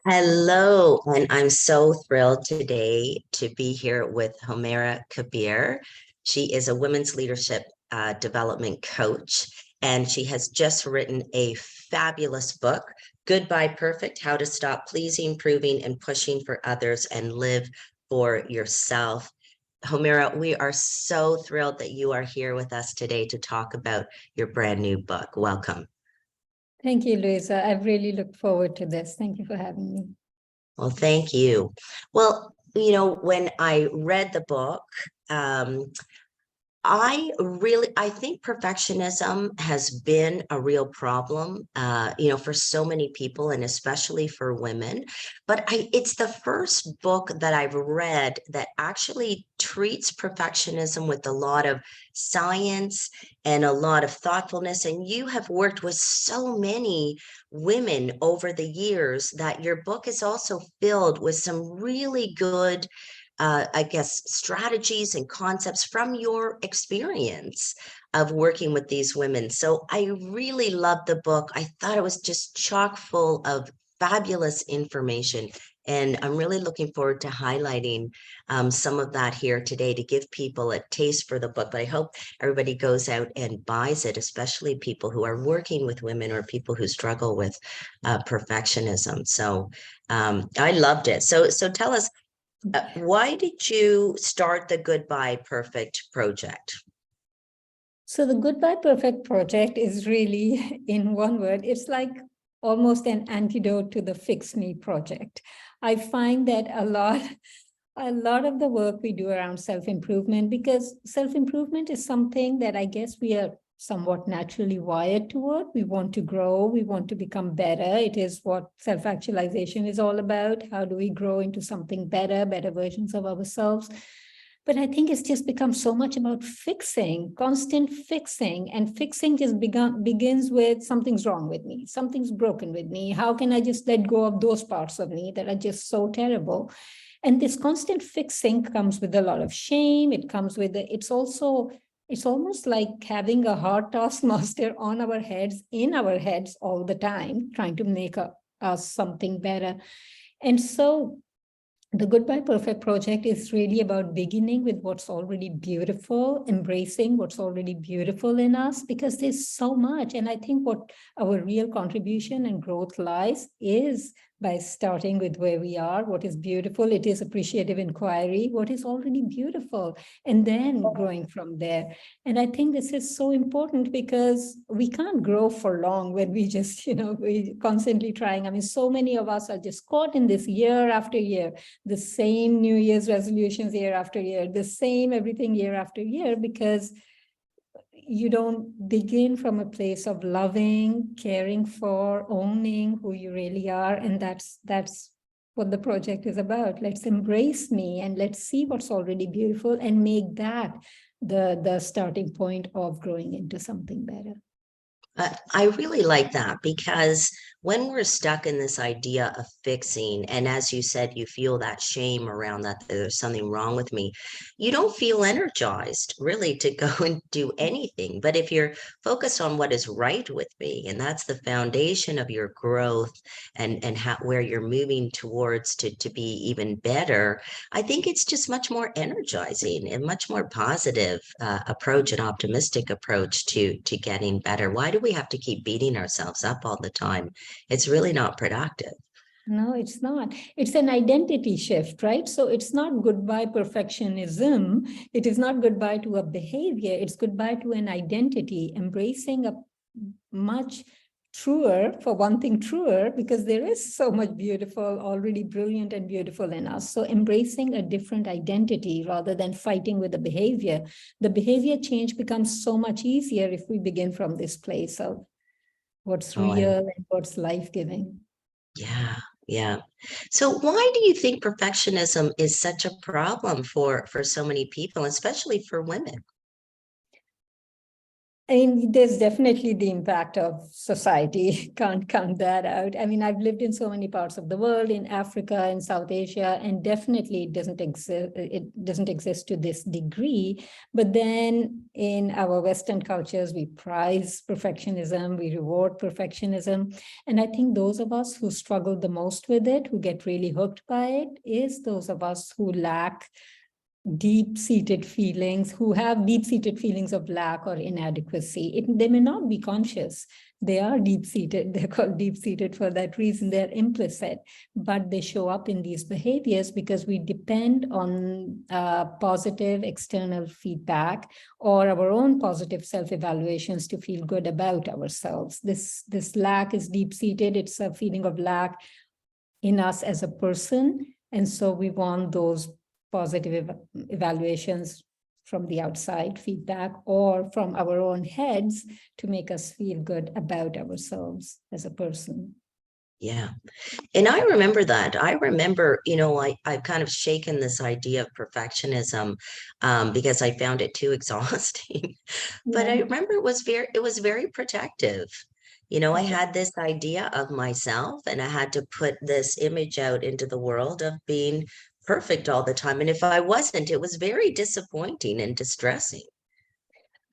Hello, and I'm so thrilled today to be here with Homaira Kabir. She is a women's leadership development coach, and she has just written a fabulous book, Goodbye Perfect: How to Stop Pleasing, Proving, and Pushing for Others and Live for Yourself. Homaira, we are so thrilled that you are here with us today to talk about your brand new book. Welcome. Thank you, Louisa. I've really looked forward to this. Thank you for having me. Well, thank you. Well, when I read the book, um, I think perfectionism has been a real problem, for so many people and especially for women. But it's the first book that I've read that actually treats perfectionism with a lot of science and a lot of thoughtfulness. And you have worked with so many women over the years that your book is also filled with some really good I guess, strategies and concepts from your experience of working with these women. So I really loved the book. I thought it was just chock full of fabulous information. And I'm really looking forward to highlighting some of that here today to give people a taste for the book. But I hope everybody goes out and buys it, especially people who are working with women or people who struggle with perfectionism. So I loved it. So tell us, why did you start the Goodbye Perfect project? So the Goodbye Perfect project is really, in one word, it's like almost an antidote to the Fix Me project. I find that a lot of the work we do around self-improvement, because self-improvement is something that I guess we are somewhat naturally wired toward. We want to grow, we want to become better. It is what self-actualization is all about. How do we grow into something better, better versions of ourselves? But I think it's just become so much about fixing, constant fixing. And fixing just begins with something's wrong with me, something's broken with me. How can I just let go of those parts of me that are just so terrible? And this constant fixing comes with a lot of shame. It comes with, it's almost like having a hard taskmaster on our heads, in our heads all the time, trying to make us something better. And so the Goodbye Perfect project is really about beginning with what's already beautiful, embracing what's already beautiful in us, because there's so much. And I think what our real contribution and growth lies is by starting with where we are, what is beautiful. It is appreciative inquiry, what is already beautiful, and then growing from there. And I think this is so important because we can't grow for long when we just, we constantly trying. I mean, so many of us are just caught in this year after year, the same New Year's resolutions year after year, the same everything year after year, because you don't begin from a place of loving, caring for, owning who you really are. And that's what the project is about. Let's embrace me and let's see what's already beautiful and make that the starting point of growing into something better. I really like that because when we're stuck in this idea of fixing, and as you said, you feel that shame around that there's something wrong with me, you don't feel energized really to go and do anything. But if you're focused on what is right with me, and that's the foundation of your growth and how where you're moving towards to be even better, I think it's just much more energizing and much more positive approach and optimistic approach to getting better. Why do we have to keep beating ourselves up all the time? It's really not productive. No, it's not. It's an identity shift, right? So it's not goodbye perfectionism. It is not goodbye to a behavior. It's goodbye to an identity, embracing a much truer, for one thing, truer, because there is so much beautiful, already brilliant and beautiful in us. So embracing a different identity rather than fighting with the behavior. The behavior change becomes so much easier if we begin from this place of what's Oh, real and what's life-giving. yeah, yeah. So why do you think perfectionism is such a problem for so many people, especially for women? I mean, there's definitely the impact of society. Can't count that out. I mean, I've lived in so many parts of the world, in Africa, in South Asia, and definitely it doesn't exist. It doesn't exist to this degree. But then in our Western cultures, we prize perfectionism, we reward perfectionism. And I think those of us who struggle the most with it, who get really hooked by it, is those of us who lack deep-seated feelings, who have deep-seated feelings of lack or inadequacy. They may not be conscious. They are deep-seated. They're called deep-seated for that reason. They're implicit, but they show up in these behaviors because we depend on positive external feedback or our own positive self-evaluations to feel good about ourselves. This lack is deep-seated. It's a feeling of lack in us as a person. And so we want those positive evaluations from the outside feedback or from our own heads to make us feel good about ourselves as a person. Yeah. And I remember that. I remember, I've kind of shaken this idea of perfectionism because I found it too exhausting. But I Yeah. remember it was very protective. I had this idea of myself and I had to put this image out into the world of being perfect all the time. And if I wasn't, it was very disappointing and distressing.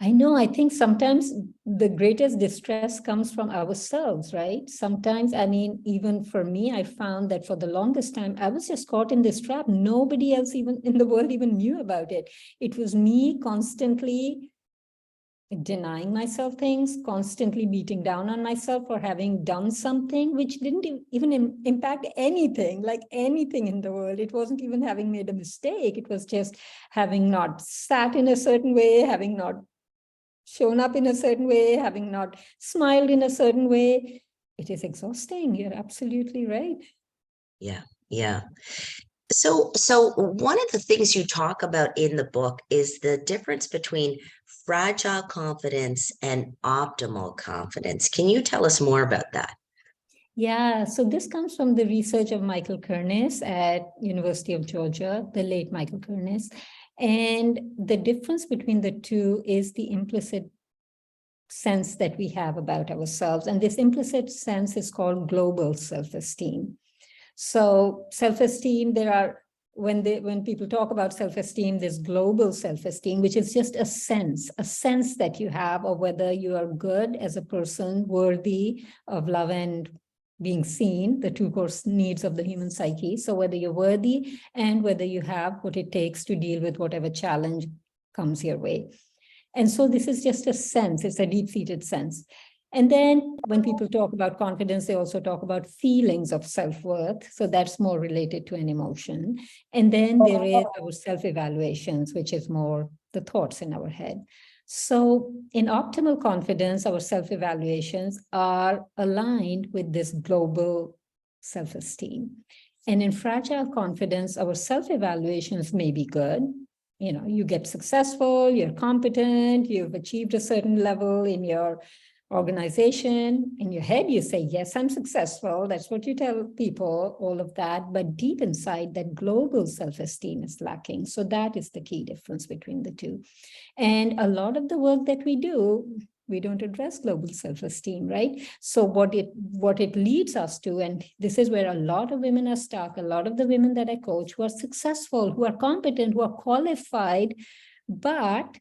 I know, I think sometimes the greatest distress comes from ourselves, right? Sometimes, I mean, even for me, I found that for the longest time, I was just caught in this trap. Nobody else even in the world even knew about it. It was me constantly denying myself things, constantly beating down on myself for having done something which didn't even impact anything, like anything in the world. It wasn't even having made a mistake. It was just having not sat in a certain way, having not shown up in a certain way, having not smiled in a certain way. It is exhausting. You're absolutely right. Yeah. Yeah. So one of the things you talk about in the book is the difference between fragile confidence and optimal confidence. Can you tell us more about that? Yeah, so this comes from the research of Michael Kernes at University of Georgia, the late Michael Kernes. And the difference between the two is the implicit sense that we have about ourselves. And this implicit sense is called global self-esteem. So self-esteem, when people talk about self-esteem, there's global self-esteem, which is just a sense that you have of whether you are good as a person, worthy of love and being seen, the two core needs of the human psyche. So whether you're worthy and whether you have what it takes to deal with whatever challenge comes your way. And so this is just a sense, it's a deep-seated sense. And then when people talk about confidence, they also talk about feelings of self-worth. So that's more related to an emotion. And then there is our self-evaluations, which is more the thoughts in our head. So in optimal confidence, our self-evaluations are aligned with this global self-esteem. And in fragile confidence, our self-evaluations may be good. You get successful, you're competent, you've achieved a certain level in your organization. In your head, you say, yes, I'm successful. That's what you tell people, all of that. But deep inside, that global self-esteem is lacking. So that is the key difference between the two. And a lot of the work that we do, we don't address global self-esteem, right? So what it leads us to, and this is where a lot of women are stuck, a lot of the women that I coach who are successful, who are competent, who are qualified, but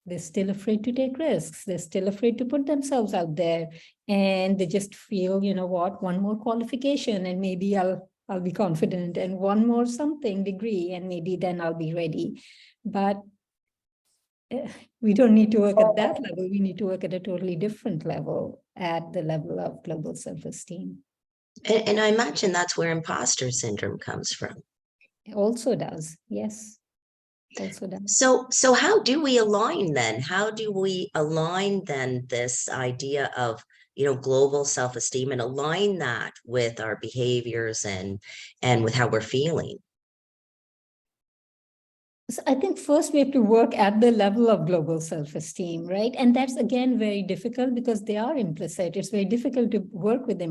they're still afraid to take risks. They're still afraid to put themselves out there. And they just feel, one more qualification and maybe I'll be confident, and one more something degree and maybe then I'll be ready. But we don't need to work at that level. We need to work at a totally different level, at the level of global self-esteem. And I imagine that's where imposter syndrome comes from. It also does. Yes, also does. So how do we align then? How do we align then this idea of, global self-esteem and align that with our behaviors and with how we're feeling? So I think first we have to work at the level of global self-esteem, right? And that's again very difficult because they are implicit. It's very difficult to work with an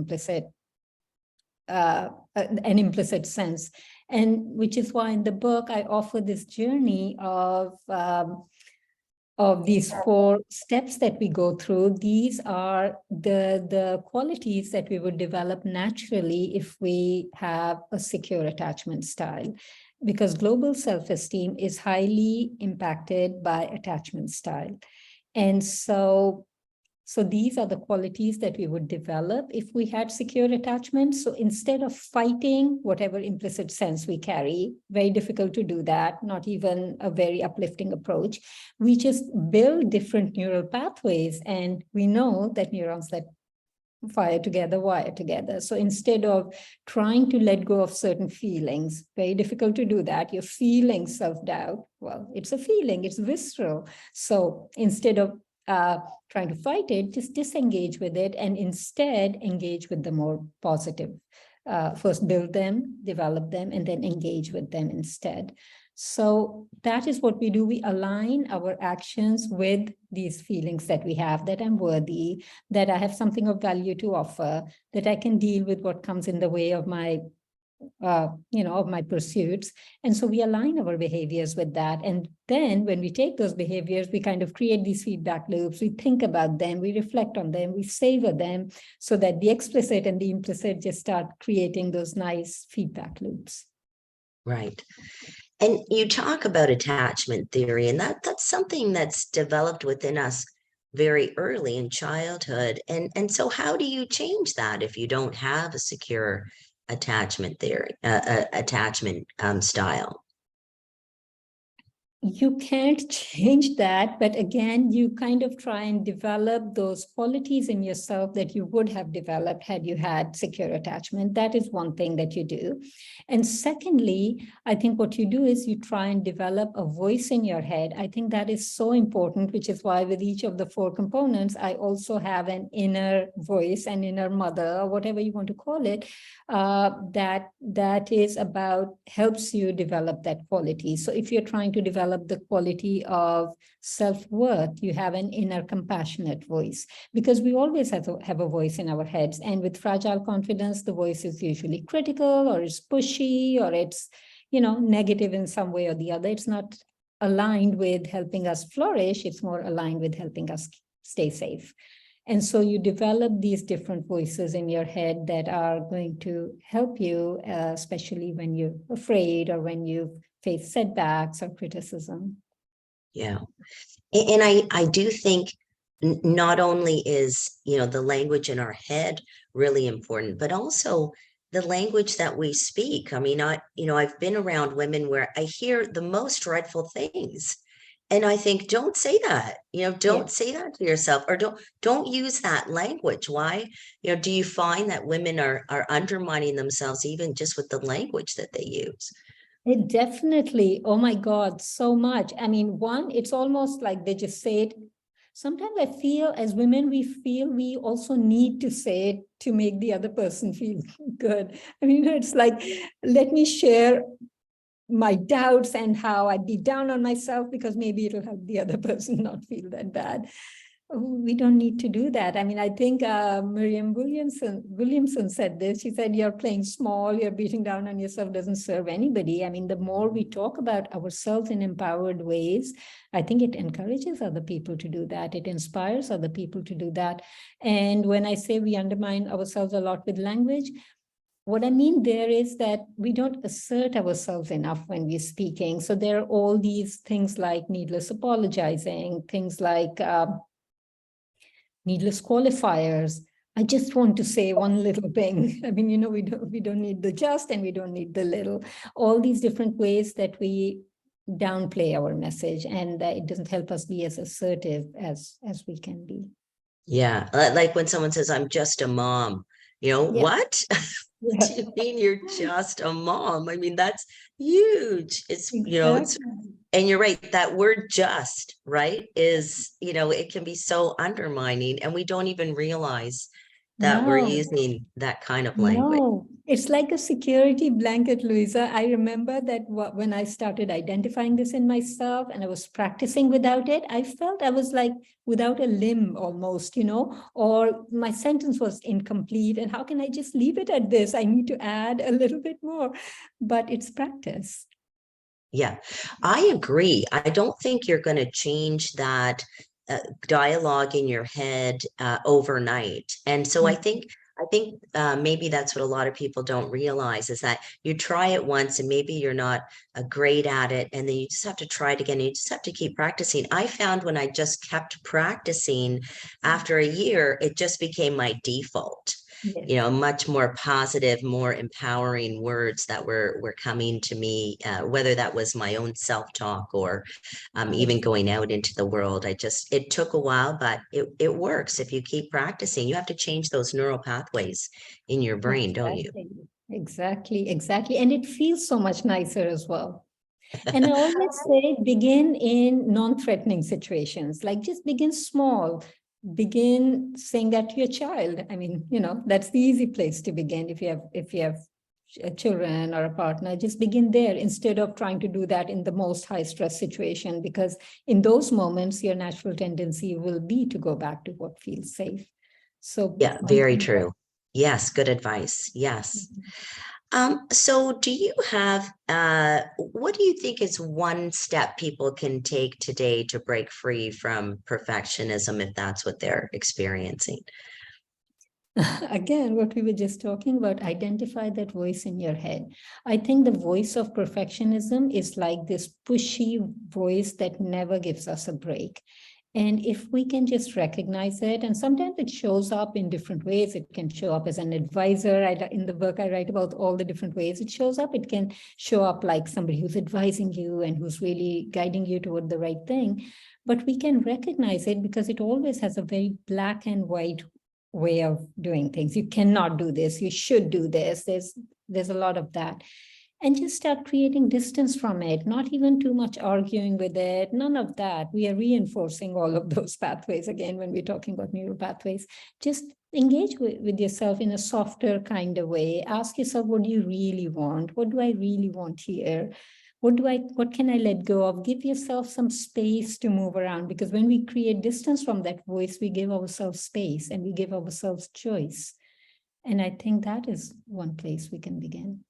implicit sense. And which is why in the book I offer this journey of of these 4 steps that we go through, these are the qualities that we would develop naturally if we have a secure attachment style. Because global self-esteem is highly impacted by attachment style. And so these are the qualities that we would develop if we had secure attachment. So instead of fighting whatever implicit sense we carry, very difficult to do that, not even a very uplifting approach, we just build different neural pathways. And we know that neurons that fire together, wire together. So instead of trying to let go of certain feelings, very difficult to do that. You're feeling self-doubt. Well, it's a feeling, it's visceral. So instead of trying to fight it, just disengage with it and instead engage with the more positive. First build them, develop them, and then engage with them instead. So that is what we do. We align our actions with these feelings that we have, that I'm worthy, that I have something of value to offer, that I can deal with what comes in the way of my of my pursuits. And so we align our behaviors with that. And then when we take those behaviors, we kind of create these feedback loops. We think about them, we reflect on them, we savor them, so that the explicit and the implicit just start creating those nice feedback loops. Right. And you talk about attachment theory, and that's something that's developed within us very early in childhood. And so how do you change that if you don't have a secure attachment theory, attachment style? You can't change that, but again, you kind of try and develop those qualities in yourself that you would have developed had you had secure attachment. That is one thing that you do. And secondly, I think what you do is you try and develop a voice in your head. I think that is so important, which is why with each of the 4 components, I also have an inner voice, an inner mother, or whatever you want to call it, that is about, helps you develop that quality. So if you're trying to develop the quality of self-worth, you have an inner compassionate voice, because we always have a voice in our heads. And with fragile confidence, the voice is usually critical, or it's pushy, or it's, negative in some way or the other. It's not aligned with helping us flourish. It's more aligned with helping us stay safe. And so you develop these different voices in your head that are going to help you, especially when you're afraid or when you face setbacks or criticism. Yeah. And I do think not only is, the language in our head really important, but also the language that we speak. I mean, I've been around women where I hear the most dreadful things. And I think, don't say that, don't say that to yourself, or don't use that language. Why? Do you find that women are undermining themselves even just with the language that they use? It definitely, oh my God, so much. I mean, one, it's almost like they just say it. Sometimes I feel as women, we also need to say it to make the other person feel good. I mean, it's like, let me share my doubts and how I'd be down on myself, because maybe it'll help the other person not feel that bad. We don't need to do that. I mean, I think Miriam Williamson said this. She said, you're playing small, you're beating down on yourself, doesn't serve anybody. I mean, the more we talk about ourselves in empowered ways, I think it encourages other people to do that. It inspires other people to do that. And when I say we undermine ourselves a lot with language, what I mean there is that we don't assert ourselves enough when we're speaking. So there are all these things like needless apologizing, things like needless qualifiers. I just want to say one little thing. I mean, we don't need the just and we don't need the little. All these different ways that we downplay our message, and it doesn't help us be as assertive as we can be. Yeah, like when someone says, "I'm just a mom," what? What do you mean you're just a mom? I mean, that's huge. It's, and you're right, that word just, right, is, it can be so undermining, and we don't even realize that we're using that kind of language. No, it's like a security blanket, Louisa. I remember that when I started identifying this in myself and I was practicing without it, I felt I was like without a limb almost, or my sentence was incomplete. And how can I just leave it at this? I need to add a little bit more, but it's practice. Yeah, I agree. I don't think you're going to change that dialogue in your head overnight. And so I think maybe that's what a lot of people don't realize is that you try it once and maybe you're not great at it, and then you just have to try it again. You just have to keep practicing. I found when I just kept practicing, after a year, it just became my default. Yes, Much more positive, more empowering words that were coming to me, whether that was my own self-talk or even yes, going out into the world. It took a while, but it works if you keep practicing. You have to change those neural pathways in your brain, don't you? exactly, exactly, exactly. And it feels so much nicer as well. And I always say begin in non-threatening situations, like just begin small. Begin saying that to your child. I mean, that's the easy place to begin if you have children or a partner. Just begin there instead of trying to do that in the most high stress situation, because in those moments, your natural tendency will be to go back to what feels safe. So Yeah, very true. Yes, good advice. Yes. So do you have, what do you think is one step people can take today to break free from perfectionism if that's what they're experiencing? Again, what we were just talking about, identify that voice in your head. I think the voice of perfectionism is like this pushy voice that never gives us a break. And if we can just recognize it, and sometimes it shows up in different ways. It can show up as an advisor. In the book, I write about all the different ways it shows up. It can show up like somebody who's advising you and who's really guiding you toward the right thing. But we can recognize it because it always has a very black and white way of doing things. You cannot do this. You should do this. There's a lot of that. And just start creating distance from it, not even too much arguing with it, none of that. We are reinforcing all of those pathways again when we're talking about neural pathways. Just engage with yourself in a softer kind of way. Ask yourself, what do you really want? What do I really want here? What can I let go of? Give yourself some space to move around, because when we create distance from that voice, we give ourselves space and we give ourselves choice. And I think that is one place we can begin.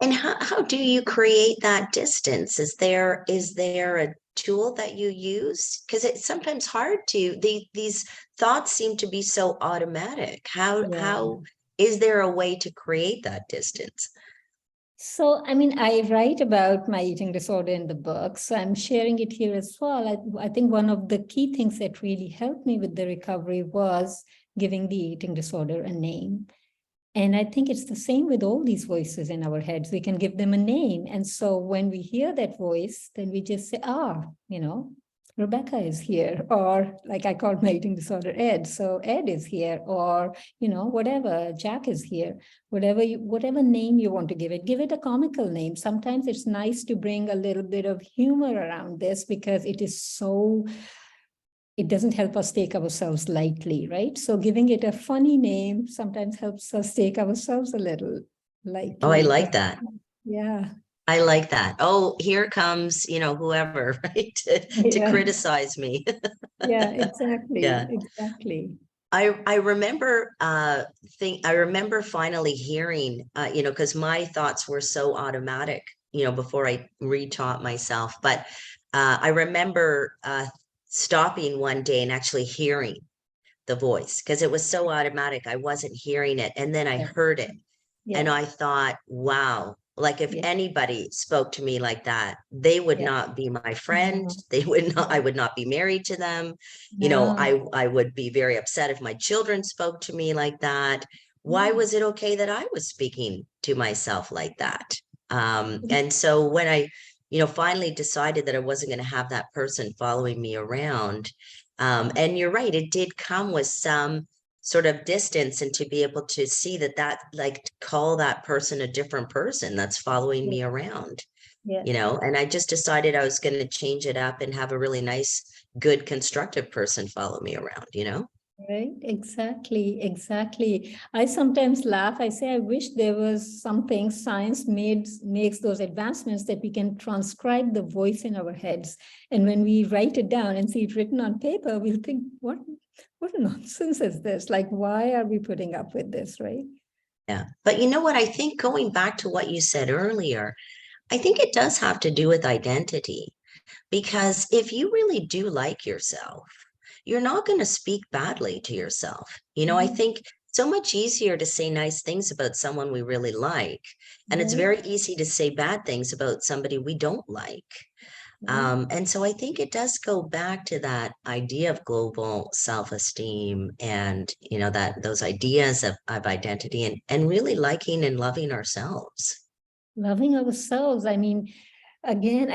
And how do you create that distance? Is there a tool that you use? Because it's sometimes hard these thoughts seem to be so automatic. How Yeah. is there a way to create that distance? So, I mean, I write about my eating disorder in the book, so I'm sharing it here as well. I think one of the key things that really helped me with the recovery was giving the eating disorder a name. And I think it's the same with all these voices in our heads. We can give them a name. And so when we hear that voice, then we just say, Rebecca is here. Or like I called my eating disorder Ed. So Ed is here. Or, whatever, Jack is here. Whatever name you want to give it a comical name. Sometimes it's nice to bring a little bit of humor around this because it doesn't help us take ourselves lightly, right? So giving it a funny name sometimes helps us take ourselves a little Oh, I lightly. like that. Yeah, I like that. Oh, here comes, whoever, right? To yeah, criticize me. yeah, exactly, Yeah. exactly. I remember I remember finally hearing because my thoughts were so automatic, before I retaught myself. But I remember stopping one day and actually hearing the voice because it was so automatic. I wasn't hearing it. And then I Yeah, heard it. And yeah, I thought, wow, like if yeah, anybody spoke to me like that, they would yeah. not be my friend. No, They would not, I no, would not be married to them. no. I would be very upset if my children spoke to me like that. Why Yeah. was it okay that I was speaking to myself like that? And so when I, finally decided that I wasn't going to have that person following me around, and you're right, it did come with some sort of distance, and to be able to see that like call that person a different person that's following Yeah, me around, yeah. and I just decided I was going to change it up and have a really nice, good, constructive person follow me around. Right, exactly, exactly. I sometimes laugh. I say, I wish there was something science makes those advancements that we can transcribe the voice in our heads. And when we write it down and see it written on paper, we'll think, what nonsense is this? Like, why are we putting up with this, right? Yeah. But you know what? I think going back to what you said earlier, I think it does have to do with identity, because if you really do like yourself, you're not going to speak badly to yourself. I Mhm. think so much easier to say nice things about someone we really like. And it's Right, very easy to say bad things about somebody we don't like. right. And so I think it does go back to that idea of global self-esteem and, that those ideas of identity and really liking and loving ourselves. Loving ourselves. I mean, again,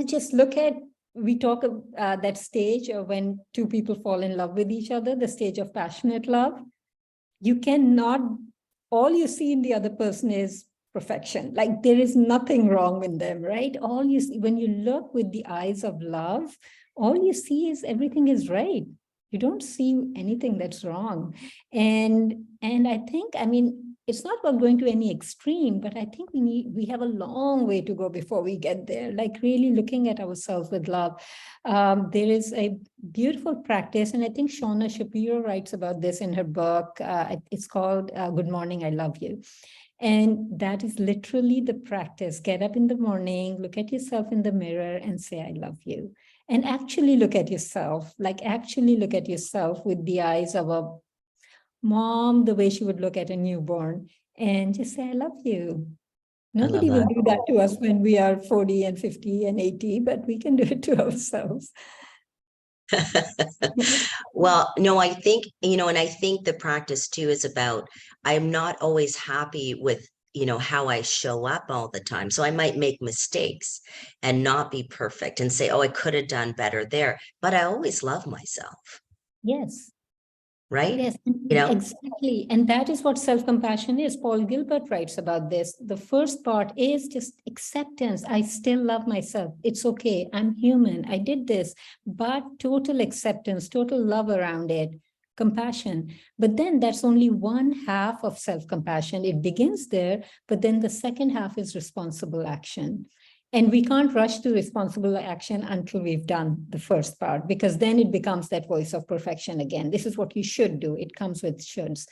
just look at, we talk of that stage of when two people fall in love with each other, the stage of passionate love. You cannot, all you see in the other person is perfection. Like there is nothing wrong with them, right? All you see, when you look with the eyes of love, all you see is everything is right. You don't see anything that's wrong. And I think, I mean, it's not about going to any extreme, but I think we have a long way to go before we get there, like really looking at ourselves with love. There is a beautiful practice, and I think Shauna Shapiro writes about this in her book. It's called Good Morning, I Love You. And that is literally the practice. Get up in the morning, look at yourself in the mirror and say, I love you. And actually look at yourself, like actually look at yourself with the eyes of a mom, the way she would look at a newborn, and just say, I love you. I love Nobody will that. do that to us when we are 40 and 50 and 80, but we can do it to ourselves. Well, no, I think, and I think the practice too is about I'm not always happy with, how I show up all the time. So I might make mistakes and not be perfect and say, oh, I could have done better there. But I always love myself, Yes. right? Yes, You know, exactly. And that is what self-compassion is. Paul Gilbert writes about this. The first part is just acceptance. I still love myself. It's okay. I'm human. I did this, but total acceptance, total love around it, compassion. But then that's only one half of self-compassion. It begins there, but then the second half is responsible action. And we can't rush to responsible action until we've done the first part, because then it becomes that voice of perfection again. This is what you should do. It comes with shoulds.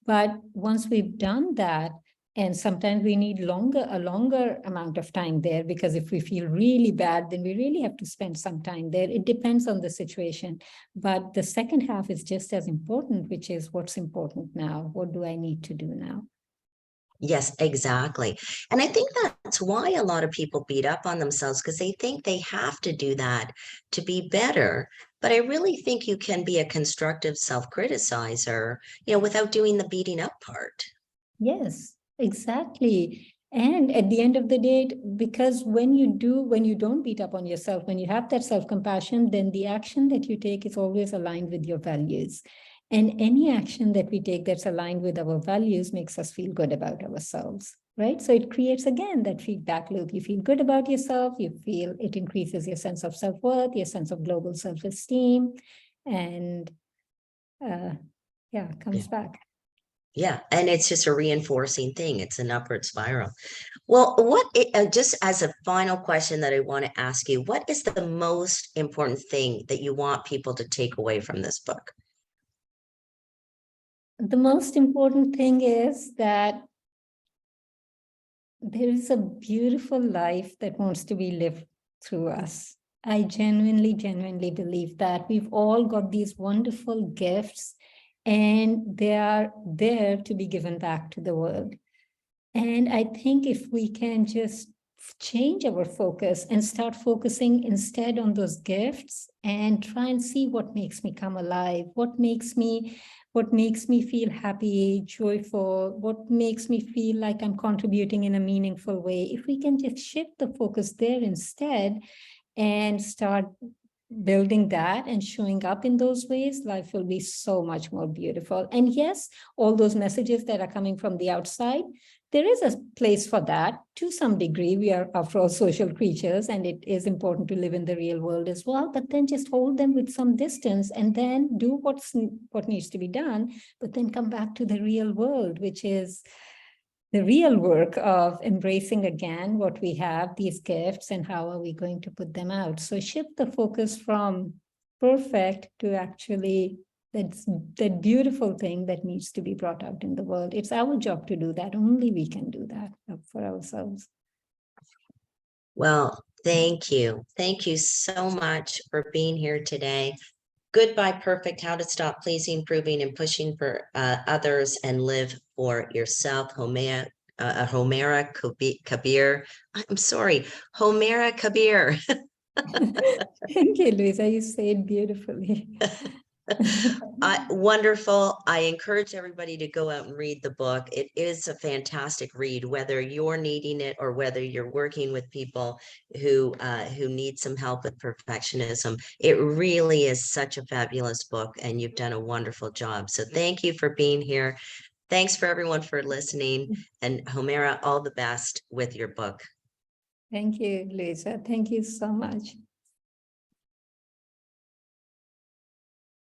But once we've done that, and sometimes we need a longer amount of time there, because if we feel really bad, then we really have to spend some time there. It depends on the situation. But the second half is just as important, which is what's important now? What do I need to do now? yes, exactly. And I think that's why a lot of people beat up on themselves because they think they have to do that to be better. But I really think you can be a constructive self-criticizer, without doing the beating up part. Yes, exactly. And at the end of the day, because when you don't beat up on yourself, when you have that self-compassion, then the action that you take is always aligned with your values. And any action that we take that's aligned with our values makes us feel good about ourselves, right? So it creates, again, that feedback loop. You feel good about yourself, you feel it increases your sense of self-worth, your sense of global self-esteem, and Yeah. comes back. Yeah. And it's just a reinforcing thing. It's an upward spiral. Well, just as a final question that I want to ask you, what is the most important thing that you want people to take away from this book? The most important thing is that there is a beautiful life that wants to be lived through us. I genuinely believe that we've all got these wonderful gifts and they are there to be given back to the world. And I think if we can just change our focus and start focusing instead on those gifts and try and see what makes me come alive, what makes me feel happy, joyful, what makes me feel like I'm contributing in a meaningful way. If we can just shift the focus there instead and start building that and showing up in those ways, life will be so much more beautiful. And yes, all those messages that are coming from the outside, there is a place for that to some degree. We are, after all, social creatures, and it is important to live in the real world as well. But then just hold them with some distance and then do what needs to be done, but then come back to the real world, which is the real work of embracing again what we have, these gifts, and how are we going to put them out. So shift the focus from perfect to actually that beautiful thing that needs to be brought out in the world. It's our job to do that. Only we can do that for ourselves. Well, thank you. Thank you so much for being here today. Goodbye, Perfect, How to Stop Pleasing, Proving, and Pushing for Others and Live for Yourself. Homaira Kabir. I'm sorry, Homaira Kabir. Thank you, Louisa. You say it beautifully. Wonderful. I encourage everybody to go out and read the book. It is a fantastic read, whether you're needing it or whether you're working with people who need some help with perfectionism. It really is such a fabulous book, and you've done a wonderful job. So thank you for being here. Thanks for everyone for listening. And Homaira, all the best with your book. Thank you, Louisa. Thank you so much.